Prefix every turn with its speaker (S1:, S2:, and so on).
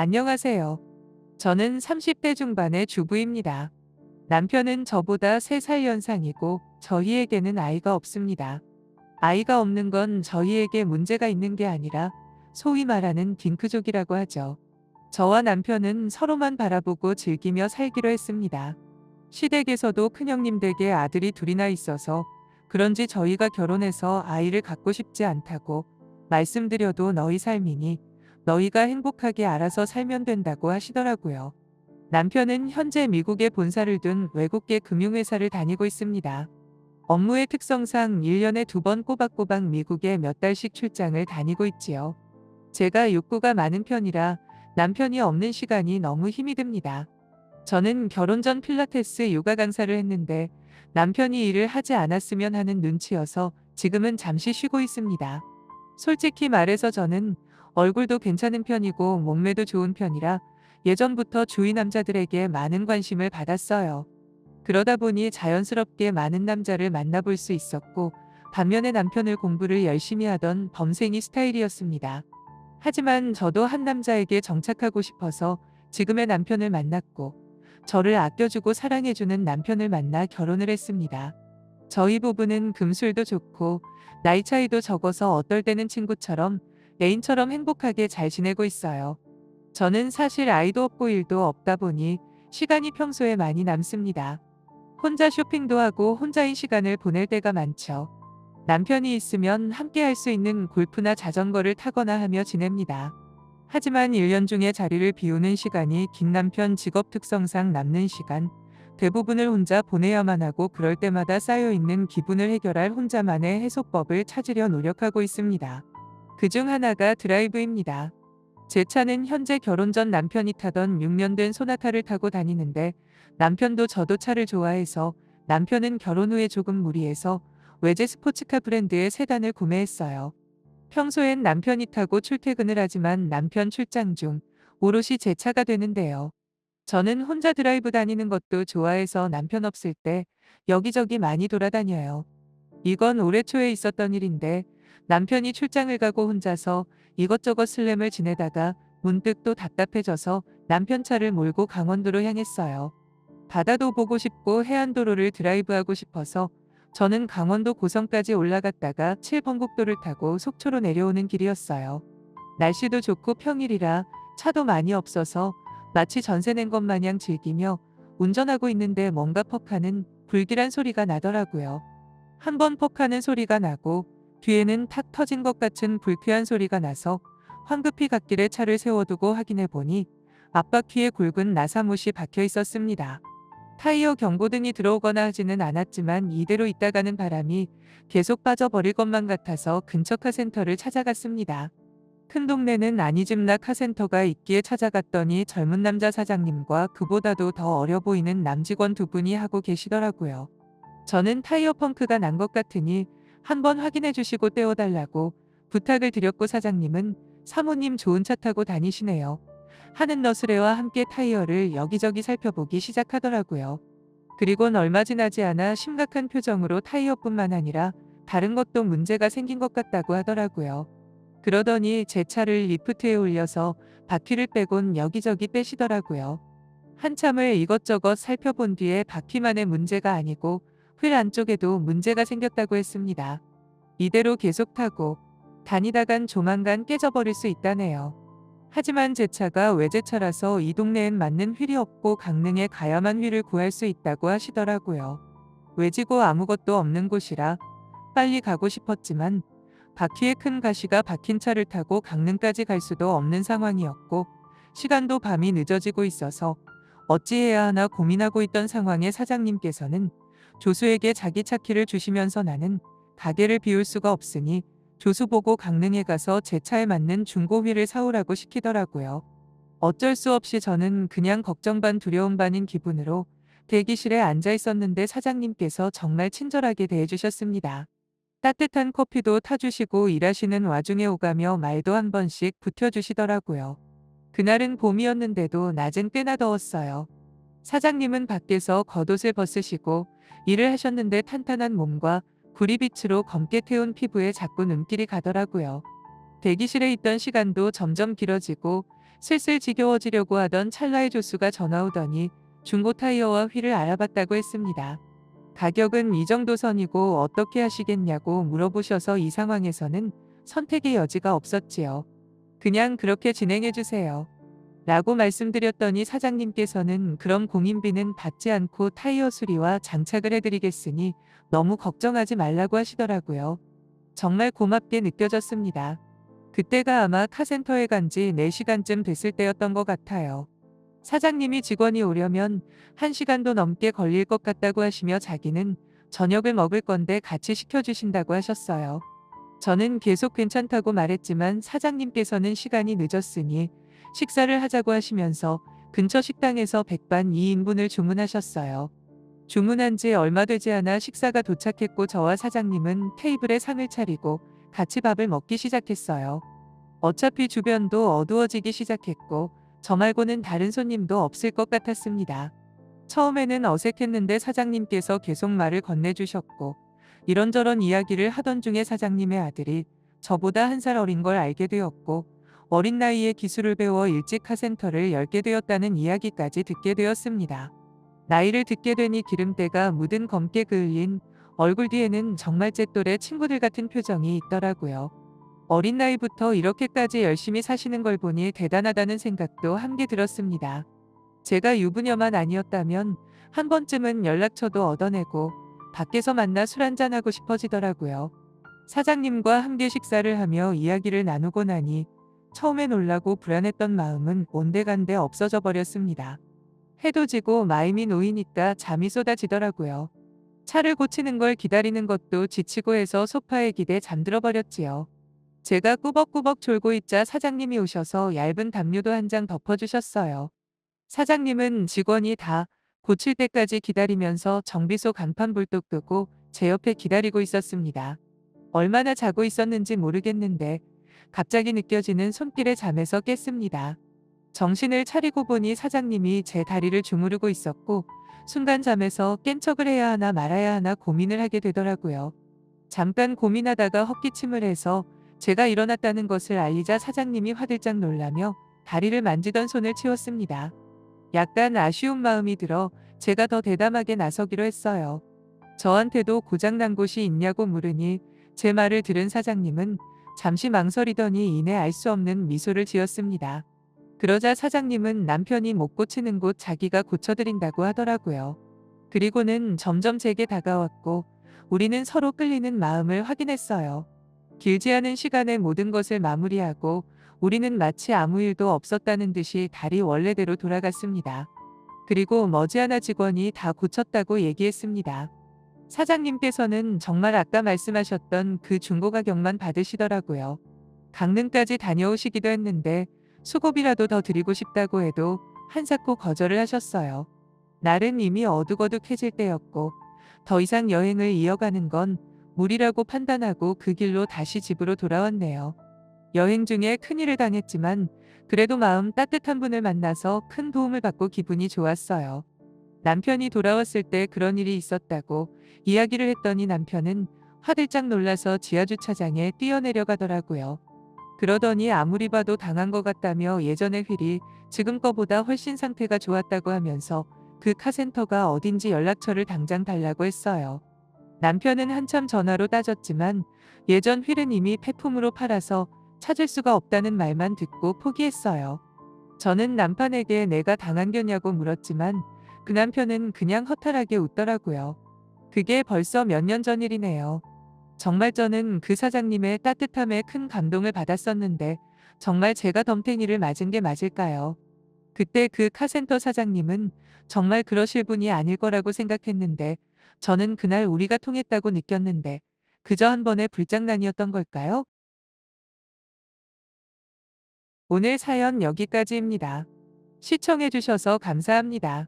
S1: 안녕하세요. 저는 30대 중반의 주부입니다. 남편은 저보다 3살 연상이고 저희에게는 아이가 없습니다. 아이가 없는 건 저희에게 문제가 있는 게 아니라 소위 말하는 딩크족이라고 하죠. 저와 남편은 서로만 바라보고 즐기며 살기로 했습니다. 시댁에서도 큰형님 댁에 아들이 둘이나 있어서 그런지 저희가 결혼해서 아이를 갖고 싶지 않다고 말씀드려도 너희 삶이니 너희가 행복하게 알아서 살면 된다고 하시더라고요. 남편은 현재 미국에 본사를 둔 외국계 금융회사를 다니고 있습니다. 업무의 특성상 1년에 2번 꼬박꼬박 미국에 몇 달씩 출장을 다니고 있지요. 제가 욕구가 많은 편이라 남편이 없는 시간이 너무 힘이 듭니다. 저는 결혼 전 필라테스 요가 강사를 했는데 남편이 일을 하지 않았으면 하는 눈치여서 지금은 잠시 쉬고 있습니다. 솔직히 말해서 저는 얼굴도 괜찮은 편이고 몸매도 좋은 편이라 예전부터 주위 남자들에게 많은 관심을 받았어요. 그러다 보니 자연스럽게 많은 남자를 만나볼 수 있었고 반면에 남편을 공부를 열심히 하던 범생이 스타일이었습니다. 하지만 저도 한 남자에게 정착하고 싶어서 지금의 남편을 만났고 저를 아껴주고 사랑해주는 남편을 만나 결혼을 했습니다. 저희 부부는 금술도 좋고 나이 차이도 적어서 어떨 때는 친구처럼 애인처럼 행복하게 잘 지내고 있어요. 저는 사실 아이도 없고 일도 없다 보니 시간이 평소에 많이 남습니다. 혼자 쇼핑도 하고 혼자인 시간을 보낼 때가 많죠. 남편이 있으면 함께 할 수 있는 골프나 자전거를 타거나 하며 지냅니다. 하지만 1년 중에 자리를 비우는 시간이 긴 남편 직업 특성상 남는 시간, 대부분을 혼자 보내야만 하고 그럴 때마다 쌓여있는 기분을 해결할 혼자만의 해소법을 찾으려 노력하고 있습니다. 그중 하나가 드라이브입니다. 제 차는 현재 결혼 전 남편이 타던 6년 된 소나타를 타고 다니는데 남편도 저도 차를 좋아해서 남편은 결혼 후에 조금 무리해서 외제 스포츠카 브랜드의 세단을 구매했어요. 평소엔 남편이 타고 출퇴근을 하지만 남편 출장 중 오롯이 제 차가 되는데요. 저는 혼자 드라이브 다니는 것도 좋아해서 남편 없을 때 여기저기 많이 돌아다녀요. 이건 올해 초에 있었던 일인데 남편이 출장을 가고 혼자서 이것저것 슬램을 지내다가 문득 또 답답해져서 남편 차를 몰고 강원도로 향했어요. 바다도 보고 싶고 해안도로를 드라이브하고 싶어서 저는 강원도 고성까지 올라갔다가 7번국도를 타고 속초로 내려오는 길이었어요. 날씨도 좋고 평일이라 차도 많이 없어서 마치 전세 낸 것 마냥 즐기며 운전하고 있는데 뭔가 퍽하는 불길한 소리가 나더라고요. 한 번 퍽하는 소리가 나고 뒤에는 탁 터진 것 같은 불쾌한 소리가 나서 황급히 갓길에 차를 세워두고 확인해 보니 앞바퀴에 굵은 나사못이 박혀 있었습니다. 타이어 경고등이 들어오거나 하지는 않았지만 이대로 있다가는 바람이 계속 빠져버릴 것만 같아서 근처 카센터를 찾아갔습니다. 큰 동네는 아니즘나 카센터가 있기에 찾아갔더니 젊은 남자 사장님과 그보다도 더 어려 보이는 남직원 두 분이 하고 계시더라고요. 저는 타이어 펑크가 난 것 같으니 한번 확인해 주시고 떼어달라고 부탁을 드렸고 사장님은 사모님 좋은 차 타고 다니시네요 하는 너스레와 함께 타이어를 여기저기 살펴보기 시작하더라고요. 그리곤 얼마 지나지 않아 심각한 표정으로 타이어뿐만 아니라 다른 것도 문제가 생긴 것 같다고 하더라고요. 그러더니 제 차를 리프트에 올려서 바퀴를 빼곤 여기저기 빼시더라고요. 한참을 이것저것 살펴본 뒤에 바퀴만의 문제가 아니고 휠 안쪽에도 문제가 생겼다고 했습니다. 이대로 계속 타고 다니다간 조만간 깨져버릴 수 있다네요. 하지만 제 차가 외제차라서 이 동네엔 맞는 휠이 없고 강릉에 가야만 휠을 구할 수 있다고 하시더라고요. 외지고 아무것도 없는 곳이라 빨리 가고 싶었지만 바퀴에 큰 가시가 박힌 차를 타고 강릉까지 갈 수도 없는 상황이었고 시간도 밤이 늦어지고 있어서 어찌해야 하나 고민하고 있던 상황에 사장님께서는 조수에게 자기 차 키를 주시면서 나는 가게를 비울 수가 없으니 조수 보고 강릉에 가서 제 차에 맞는 중고 휠을 사오라고 시키더라고요. 어쩔 수 없이 저는 그냥 걱정 반 두려움 반인 기분으로 대기실에 앉아 있었는데 사장님께서 정말 친절하게 대해주셨습니다. 따뜻한 커피도 타주시고 일하시는 와중에 오가며 말도 한 번씩 붙여주시더라고요. 그날은 봄이었는데도 낮은 꽤나 더웠어요. 사장님은 밖에서 겉옷을 벗으시고 일을 하셨는데 탄탄한 몸과 구리빛으로 검게 태운 피부에 자꾸 눈길이 가더라고요. 대기실에 있던 시간도 점점 길어지고 슬슬 지겨워지려고 하던 찰나에 조수가 전화 오더니 중고 타이어와 휠을 알아봤다고 했습니다. 가격은 이 정도 선이고 어떻게 하시겠냐고 물어보셔서 이 상황에서는 선택의 여지가 없었지요. 그냥 그렇게 진행해 주세요. 라고 말씀드렸더니 사장님께서는 그럼 공인비는 받지 않고 타이어 수리와 장착을 해드리겠으니 너무 걱정하지 말라고 하시더라고요. 정말 고맙게 느껴졌습니다. 그때가 아마 카센터에 간지 4시간쯤 됐을 때였던 것 같아요. 사장님이 직원이 오려면 1시간도 넘게 걸릴 것 같다고 하시며 자기는 저녁을 먹을 건데 같이 시켜주신다고 하셨어요. 저는 계속 괜찮다고 말했지만 사장님께서는 시간이 늦었으니 식사를 하자고 하시면서 근처 식당에서 백반 2인분을 주문하셨어요. 주문한 지 얼마 되지 않아 식사가 도착했고 저와 사장님은 테이블에 상을 차리고 같이 밥을 먹기 시작했어요. 어차피 주변도 어두워지기 시작했고 저 말고는 다른 손님도 없을 것 같았습니다. 처음에는 어색했는데 사장님께서 계속 말을 건네주셨고 이런저런 이야기를 하던 중에 사장님의 아들이 저보다 1살 어린 걸 알게 되었고 어린 나이에 기술을 배워 일찍 카센터를 열게 되었다는 이야기까지 듣게 되었습니다. 나이를 듣게 되니 기름때가 묻은 검게 그을린 얼굴 뒤에는 정말 제 또래 친구들 같은 표정이 있더라고요. 어린 나이부터 이렇게까지 열심히 사시는 걸 보니 대단하다는 생각도 함께 들었습니다. 제가 유부녀만 아니었다면 한 번쯤은 연락처도 얻어내고 밖에서 만나 술 한잔하고 싶어지더라고요. 사장님과 함께 식사를 하며 이야기를 나누고 나니 처음에 놀라고 불안했던 마음은 온데간데 없어져 버렸습니다. 해도 지고 마음이 놓이니까 잠이 쏟아지더라고요. 차를 고치는 걸 기다리는 것도 지치고 해서 소파에 기대 잠들어 버렸지요. 제가 꾸벅꾸벅 졸고 있자 사장님이 오셔서 얇은 담요도 한 장 덮어주셨어요. 사장님은 직원이 다 고칠 때까지 기다리면서 정비소 간판 불뚝 끄고 제 옆에 기다리고 있었습니다. 얼마나 자고 있었는지 모르겠는데 갑자기 느껴지는 손길의 잠에서 깼습니다. 정신을 차리고 보니 사장님이 제 다리를 주무르고 있었고 순간 잠에서 깬 척을 해야 하나 말아야 하나 고민을 하게 되더라고요. 잠깐 고민하다가 헛기침을 해서 제가 일어났다는 것을 알리자 사장님이 화들짝 놀라며 다리를 만지던 손을 치웠습니다. 약간 아쉬운 마음이 들어 제가 더 대담하게 나서기로 했어요. 저한테도 고장난 곳이 있냐고 물으니 제 말을 들은 사장님은 잠시 망설이더니 이내 알 수 없는 미소를 지었습니다. 그러자 사장님은 남편이 못 고치는 곳 자기가 고쳐드린다고 하더라고요. 그리고는 점점 제게 다가왔고 우리는 서로 끌리는 마음을 확인했어요. 길지 않은 시간에 모든 것을 마무리하고 우리는 마치 아무 일도 없었다는 듯이 달이 원래대로 돌아갔습니다. 그리고 머지않아 직원이 다 고쳤다고 얘기했습니다. 사장님께서는 정말 아까 말씀하셨던 그 중고 가격만 받으시더라고요. 강릉까지 다녀오시기도 했는데 수고비라도 더 드리고 싶다고 해도 한사코 거절을 하셨어요. 날은 이미 어둑어둑해질 때였고 더 이상 여행을 이어가는 건 무리라고 판단하고 그 길로 다시 집으로 돌아왔네요. 여행 중에 큰일을 당했지만 그래도 마음 따뜻한 분을 만나서 큰 도움을 받고 기분이 좋았어요. 남편이 돌아왔을 때 그런 일이 있었다고 이야기를 했더니 남편은 화들짝 놀라서 지하주차장에 뛰어내려가더라고요. 그러더니 아무리 봐도 당한 것 같다며 예전의 휠이 지금 거보다 훨씬 상태가 좋았다고 하면서 그 카센터가 어딘지 연락처를 당장 달라고 했어요. 남편은 한참 전화로 따졌지만 예전 휠은 이미 폐품으로 팔아서 찾을 수가 없다는 말만 듣고 포기했어요. 저는 남편에게 내가 당한 겨냐고 물었지만 그 남편은 그냥 허탈하게 웃더라고요. 그게 벌써 몇 년 전 일이네요. 정말 저는 그 사장님의 따뜻함에 큰 감동을 받았었는데 정말 제가 덤탱이를 맞은 게 맞을까요? 그때 그 카센터 사장님은 정말 그러실 분이 아닐 거라고 생각했는데 저는 그날 우리가 통했다고 느꼈는데 그저 한 번의 불장난이었던 걸까요? 오늘 사연 여기까지입니다. 시청해주셔서 감사합니다.